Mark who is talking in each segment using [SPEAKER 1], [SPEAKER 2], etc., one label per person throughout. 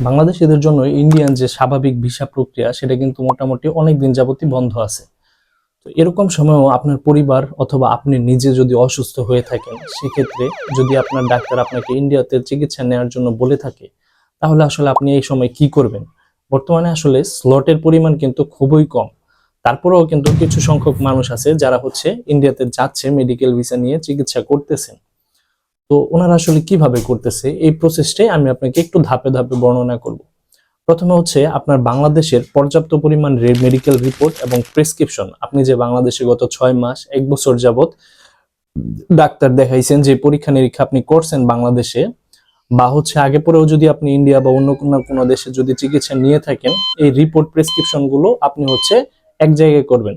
[SPEAKER 1] বাংলাদেশীদের জন্য ইন্ডিয়ান যে স্বাভাবিক ভিসা প্রক্রিয়া সেটা কিন্তু মোটামুটি অনেক দিন যাবতই বন্ধ আছে। তো এরকম সময়ও আপনার পরিবার অথবা আপনি নিজে যদি অসুস্থ হয়ে থাকেন, সেক্ষেত্রে যদি আপনার ডাক্তার আপনাকে ইন্ডিয়াতে চিকিৎসা নেওয়ার জন্য বলে থাকে, তাহলে আসলে আপনি এই সময় কি করবেন? বর্তমানে আসলে স্লটের পরিমাণ কিন্তু খুবই কম। তারপরেও কিন্তু কিছু সংখ্যক মানুষ আছে যারা ইন্ডিয়াতে যাচ্ছে, মেডিকেল ভিসা নিয়ে চিকিৎসা করতেছেন। তো ওনারা আসলে কিভাবে করতেছে এই প্রসেসটাই আমি আপনাকে একটু ধাপে ধাপে বর্ণনা করব। প্রথমে আপনার বাংলাদেশের পর্যাপ্ত পরিমাণ মেডিকেল রিপোর্ট এবং প্রেসক্রিপশন, আপনি যে বাংলাদেশে গত 6 মাস 1 বছর যাবত ডাক্তার দেখাইছেন, যে পরীক্ষা নিরীক্ষা আপনি করছেন বাংলাদেশে, বা আগে পরেও যদি আপনি ইন্ডিয়া বা অন্য কোনো দেশে যদি চিকিৎসা নিয়ে থাকেন, এই রিপোর্ট প্রেসক্রিপশন গুলো আপনি এক জায়গায় করবেন।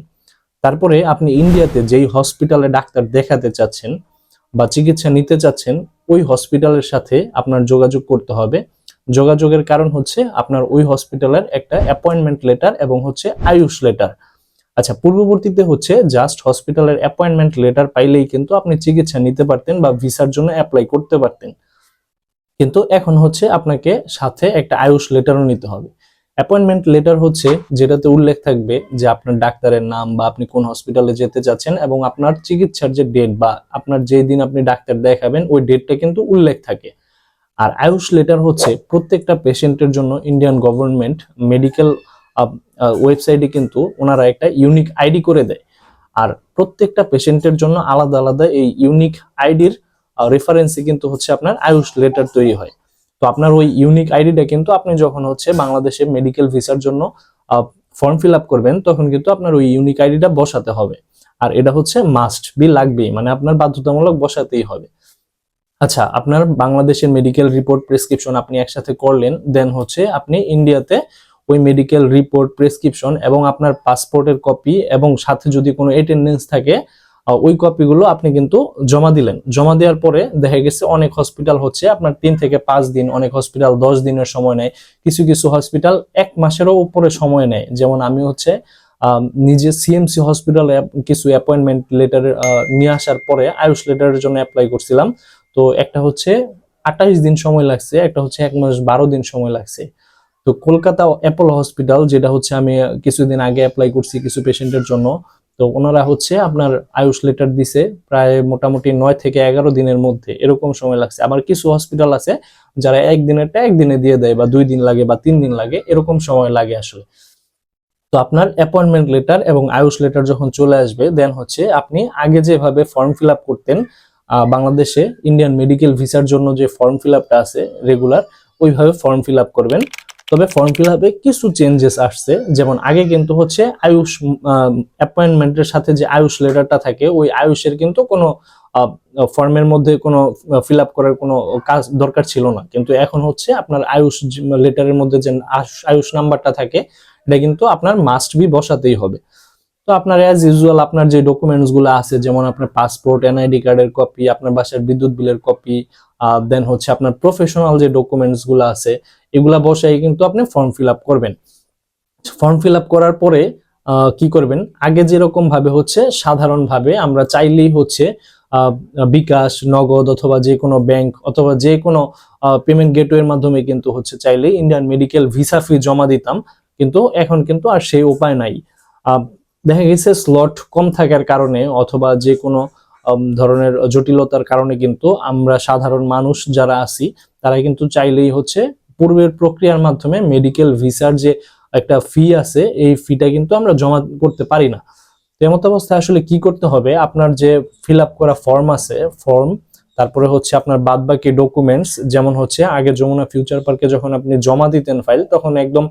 [SPEAKER 1] তারপরে আপনি ইন্ডিয়াতে যেই হসপিটালে ডাক্তার দেখাতে চাচ্ছেন বা চিকিৎসা নিতে চাচ্ছেন, ওই হসপিটালের সাথে আপনার যোগাযোগ করতে হবে। যোগাযোগের কারণ আপনার ওই হসপিটালের একটা অ্যাপয়েন্টমেন্ট লেটার এবং আয়ুষ লেটার। আচ্ছা, পূর্ববর্তীতে জাস্ট হসপিটালের অ্যাপয়েন্টমেন্ট লেটার পাইলেই কিন্তু আপনি চিকিৎসা নিতে পারতেন বা ভিসার জন্য অ্যাপ্লাই করতে পারতেন, কিন্তু এখন আপনাকে সাথে একটা আয়ুষ লেটারও নিতে হবে। অ্যাপয়েন্টমেন্ট লেটার যেটাতে উল্লেখ থাকবে যে আপনার ডাক্তারের নাম বা আপনি কোন হসপিটালে যেতে চাচ্ছেন এবং আপনার চিকিৎসার যে ডেট বা আপনার যেই দিন আপনি ডাক্তার দেখাবেন ওই ডেটটা কিন্তু উল্লেখ থাকে। আর আয়ুষ লেটার প্রত্যেকটা পেশেন্টের জন্য ইন্ডিয়ান গভর্নমেন্ট মেডিকেল ওয়েবসাইটে কিন্তু ওনারা একটা ইউনিক আইডি করে দেয়। আর প্রত্যেকটা পেশেন্টের জন্য আলাদা আলাদা এই ইউনিক আইডির রেফারেন্সে কিন্তু আপনার আয়ুষ লেটার তৈরি হয়। তো আপনার ওই ইউনিক আইডিটা কিন্তু আপনি যখন বাংলাদেশে মেডিকেল ভিসার জন্য ফর্ম ফিল আপ করবেন, তখন কিন্তু আপনার ওই ইউনিক আইডিটা বসাতে হবে। আর এটা মাস্ট বি, লাগবেই, মানে আপনার বাধ্যতামূলক বসাতেই হবে। আচ্ছা, আপনার বাংলাদেশের মেডিকেল রিপোর্ট প্রেসক্রিপশন আপনি একসাথে করলেন, দেন আপনি ইন্ডিয়াতে ওই মেডিকেল রিপোর্ট প্রেসক্রিপশন এবং আপনার পাসপোর্টের কপি এবং সাথে যদি কোনো অ্যাটেন্ডেন্স থাকে ওই কপিগুলো আপনি কিন্তু জমা দিলেন। জমা দেওয়ার পরে দেখা গেছে অনেক হসপিটাল আপনার 3 থেকে 5 দিন, অনেক হসপিটাল 10 দিনের সময় নেয়, কিছু কিছু হসপিটাল 1 মাসেরও উপরে সময় নেয়। যেমন আমি নিজে সিএমসি হসপিটালে কিছু অ্যাপয়েন্টমেন্ট লেটার নিয়ে আসার পরে আয়ুষ লেটারের জন্য অ্যাপ্লাই করছিলাম। তো একটা 28 দিন সময় লাগছে, একটা 1 মাস 12 দিন সময় লাগছে। তো কলকাতা অ্যাপোলো হসপিটাল, যেটা আমি কিছুদিন আগে অ্যাপ্লাই করছি কিছু পেশেন্টের জন্য, তো ওনারা আপনার আয়ুষ লেটার দিছে প্রায় মোটামুটি 9 থেকে 11 দিনের মধ্যে, এরকম সময় লাগছে। আবার কিছু হসপিটাল আছে যারা একদিনেরটা একদিনে দিয়ে দেয়, বা 2 দিন লাগে বা 3 দিন লাগে, এরকম সময় লাগে আসলে। তো আপনার অ্যাপয়েন্টমেন্ট লেটার এবং আয়ুষ লেটার যখন চলে আসবে, দেন আপনি আগে যেভাবে ফর্ম ফিল আপ করতেন বাংলাদেশে ইন্ডিয়ান মেডিকেল ভিসার জন্য, যে ফর্ম ফিল আপটা আছে রেগুলার, ওইভাবে ফর্ম ফিল আপ করবেন। তবে ফর্ম ফিল আপে কিছু চেঞ্জেস আসছে। যেমন আগে কিন্তু আয়ুষ অ্যাপয়েন্টমেন্টের সাথে যে আয়ুষ লেটারটা থাকে, ওই আয়ুষের কিন্তু কোনো ফর্মের মধ্যে কোনো ফিল আপ করার কোনো কাজ দরকার ছিল না। কিন্তু এখন আপনার আয়ুষ লেটারের মধ্যে যে আয়ুষ নাম্বারটা থাকে, এটা কিন্তু আপনার মাস্ট বি বসাতেই হবে। তো আপনার অ্যাজ ইউজুয়াল আপনার যে ডকুমেন্টস গুলো আছে, যেমন আপনার পাসপোর্ট, এনআইডি কার্ডের কপি, আপনার বাসার বিদ্যুৎ বিলের কপি, দেন আপনার প্রফেশনাল যে ডকুমেন্টস গুলো আছে, এগুলা বসাই কিন্তু আপনি ফর্ম ফিল আপ করবেন। ফর্ম ফিল আপ করার পরে কি করবেন, আগে যেরকম ভাবে সাধারণভাবে আমরা চাইলেই বিকাশ, নগদ অথবা যে কোনো ব্যাংক অথবা যে কোনো পেমেন্ট গেটওয়ের মাধ্যমে কিন্তু চাইলেই ইন্ডিয়ান মেডিকেল ভিসা ফি জমা দিতাম, কিন্তু এখন কিন্তু আর সেই উপায় নাই। দেখা গেছে স্লট কম থাকার কারণে অথবা যে কোনো ধরনের জটিলতার কারণে কিন্তু আমরা সাধারণ মানুষ যারা আছি, তারা কিন্তু চাইলেই পূর্বের প্রক্রিয়ার মাধ্যমে মেডিকেল ভিসার যে একটা ফি আছে, এই ফিটা কিন্তু আমরা জমা করতে পারি না। এমত অবস্থায় আসলে কি করতে হবে, আপনার যে ফিল আপ করা ফর্ম আছে, ফর্ম, তারপরে আপনার বাদ বাকি ডকুমেন্টস, যেমন আগে যমুনা ফিউচার পার্কে যখন আপনি জমা দিতেন ফাইল, তখন একদম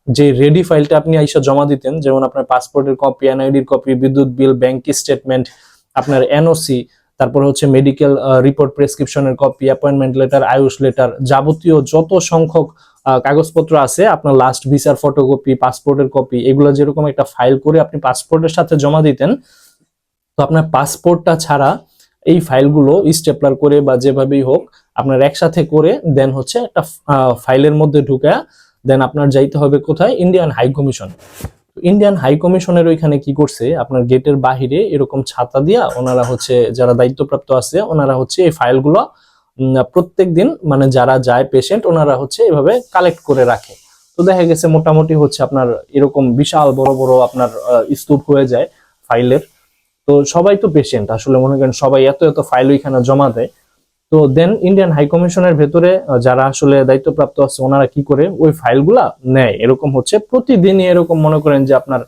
[SPEAKER 1] যে রেডি ফাইলটা আপনি আইসা জমা দিতেন, যেমন আপনার পাসপোর্টের কপি, এনআইডির কপি, বিদ্যুৎ বিল, ব্যাংক স্টেটমেন্ট, আপনার এনওসি, তারপরে মেডিকেল রিপোর্ট প্রেসক্রিপশনের copy, appointment letter, Ayush letter, যাবতীয় যত সংখ্যক কাগজপত্র আছে, আপনার লাস্ট ভিসার ফটোকপি, পাসপোর্টের কপি, এগুলো যেরকম একটা ফাইল করে আপনি পাসপোর্টের সাথে জমা দিতেন, তো আপনার পাসপোর্টটা ছাড়া এই ফাইলগুলো স্টেপলার করে বা যেভাবেই হোক আপনার একসাথে করে দেন একটা ফাইলের মধ্যে ঢুকা, দেন আপনার যাইতে হবে কোথায়, Indian high commission. Indian high কমিশনের ওইখানে কি করছে, আপনার গেটের বাহিরে এরকম ছাতা দিয়া ওনারা যারা দায়িত্বপ্রাপ্ত আছে, ওনারা এই ফাইলগুলো প্রত্যেক দিন মানে যারা যায় পেশেন্ট ওনারা হচ্ছে এভাবে কালেক্ট করে রাখে। তো দেখা গেছে মোটামুটি হচ্ছে আপনার এরকম বিশাল বড় বড় আপনার স্তূপ হয়ে যায় ফাইলের। তো সবাই তো পেশেন্ট আসলে, মনে করেন সবাই এত এত ফাইল ওইখানে জমা দেয়। তো দেন ইন্ডিয়ান হাই কমিশনের ভেতরে যারা আসলে দায়িত্বপ্রাপ্ত আছে ওনারা কি করে ওই ফাইলগুলা নেয়, এরকম হচ্ছে প্রতিদিনই এরকম মনে করেন যে আপনার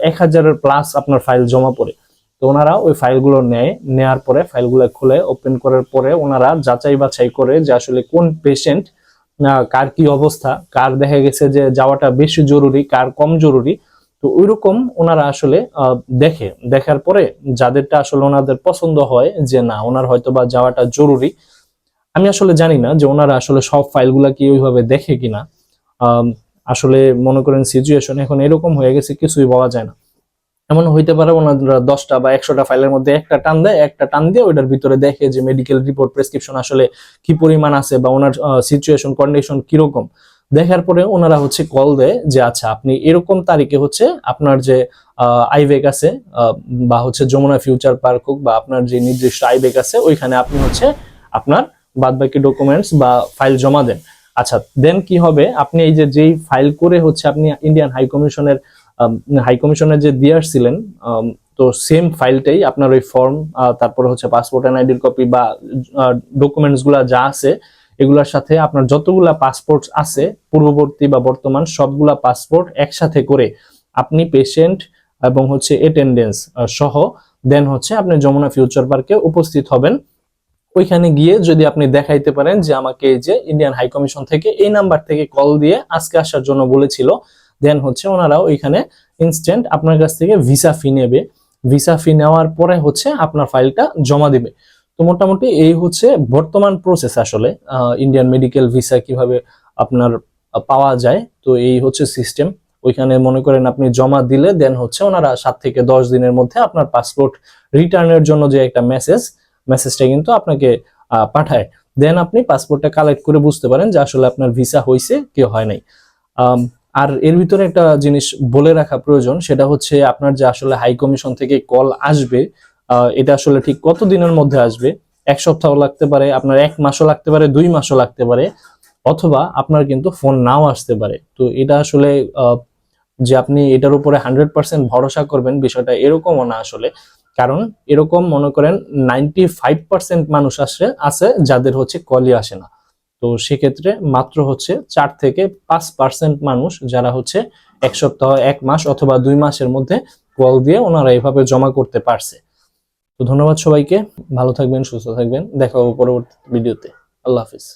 [SPEAKER 1] 1000-এর প্লাস আপনার ফাইল জমা পড়ে। তো ওনারা ওই ফাইলগুলো নেয়ার পরে ফাইলগুলো খুলে ওপেন করার পরে ওনারা যাচাই বাছাই করে যে আসলে কোন পেশেন্ট কার কি অবস্থা, কার দেখা গেছে যে যাওয়াটা বেশি জরুরি, কার কম জরুরি। তো ওইরকম ওনারা আসলে দেখার পরে যাদেরটা আসলে ওনাদের পছন্দ হয় যে না ওনার হয়তো বা যাওয়াটা জরুরি। আমি আসলে জানি না যে ওনারা আসলে সব ফাইলগুলা কি ওইভাবে দেখে কিনা। আসলে মনে করেন সিচুয়েশন এখন এরকম হয়ে গেছে কিছুই বলা যায় না। এমন হইতে পারে ওনারা 10টা বা 100টা ফাইলের মধ্যে একটা টান দিয়ে ওইটার ভিতরে দেখে যে মেডিকেল রিপোর্ট প্রেসক্রিপশন আসলে কি পরিমাণ আছে বা ওনার সিচুয়েশন কন্ডিশন কিরকম। দেখার পরে ওনারা হচ্ছে কল দেয় যে আচ্ছা আপনি এরকম তারিখে হচ্ছে আপনার যে আইবেক আছে বা হচ্ছে যমুনা ফিউচার পার্ক হোক বা আপনার যে নির্দিষ্ট আইবেক আছে ওইখানে আপনি হচ্ছে আপনার বাদবাকি ডকুমেন্টস বা ফাইল জমা দেন। আচ্ছা দেন কি হবে, আপনি এই যে যেই ফাইল করে হচ্ছে আপনি ইন্ডিয়ান হাই কমিশনের যে দিয়ে আসছিলেন, তো সেম ফাইলটাই আপনার ওই ফর্ম, তারপরে হচ্ছে পাসপোর্ট এন্ড আইডির কপি বা ডকুমেন্টস গুলা যা আছে এগুলার সাথে আপনার যতগুলা পাসপোর্ট আছে পূর্ববর্তী বা বর্তমান সবগুলা পাসপোর্ট একসাথে করে আপনি পেশেন্ট এবং হচ্ছে অ্যাটেন্ডেন্স সহ দেন হচ্ছে আপনি যমুনা ফিউচার পার্কে উপস্থিত হবেন। ওইখানে গিয়ে যদি আপনি দেখাইতে পারেন যে আমাকে এই যে ইন্ডিয়ান হাই কমিশন থেকে এই নাম্বার থেকে কল দিয়ে আজকে আসার জন্য বলেছিল, দেন হচ্ছে ওনারাও ওইখানে ইনস্ট্যান্ট আপনার কাছ থেকে ভিসা ফি নেবে। ভিসা ফি নেওয়ার পরে হচ্ছে আপনার ফাইলটা জমা দিবে। তো মোটামুটি এই হচ্ছে বর্তমান প্রসেস আসলে ইন্ডিয়ান মেডিকেল ভিসা কিভাবে আপনার পাওয়া যায়। তো এই হচ্ছে সিস্টেম। ওইখানে মনে করেন আপনি জমা দিলে দেন হচ্ছে ওনারা 7 থেকে 10 দিনের মধ্যে আপনার পাসপোর্ট রিটার্নের জন্য যে একটা মেসেজটা কিন্তু আপনাকে পাঠায়। দেন আপনি পাসপোর্টটা কালেক্ট করে বুঝতে পারেন যে আসলে আপনার ভিসা হয়েছে কি হয় নাই। আর এর ভিতরে একটা জিনিস বলে রাখা প্রয়োজন, সেটা হচ্ছে আপনার যে আসলে হাই কমিশন থেকে কল আসবে এটা আসলে ঠিক কত দিনের মধ্যে আসবে। 1 সপ্তাহ লাগতে পারে, আপনার 1 মাসও লাগতে পারে, 2 মাসও লাগতে পারে, অথবা আপনার কিন্তু ফোন নাও আসতে পারে। তো এটা আসলে যে আপনি এটার উপরে 100% ভরসা করবেন বিষয়টা এরকমও না আসলে। কারণ এরকম মনে করেন 95% মানুষ আছে যাদের হচ্ছে কলই আসে না। তো সেক্ষেত্রে মাত্র হচ্ছে 4 থেকে 5% মানুষ যারা হচ্ছে 1 সপ্তাহ, 1 মাস অথবা 2 মাসের মধ্যে কল দিয়ে ওনারা এভাবে জমা করতে পারছে। তো ধন্যবাদ সবাইকে, ভালো থাকবেন, সুস্থ থাকবেন, দেখা হবে পরবর্তী ভিডিওতে। আল্লাহ হাফিজ।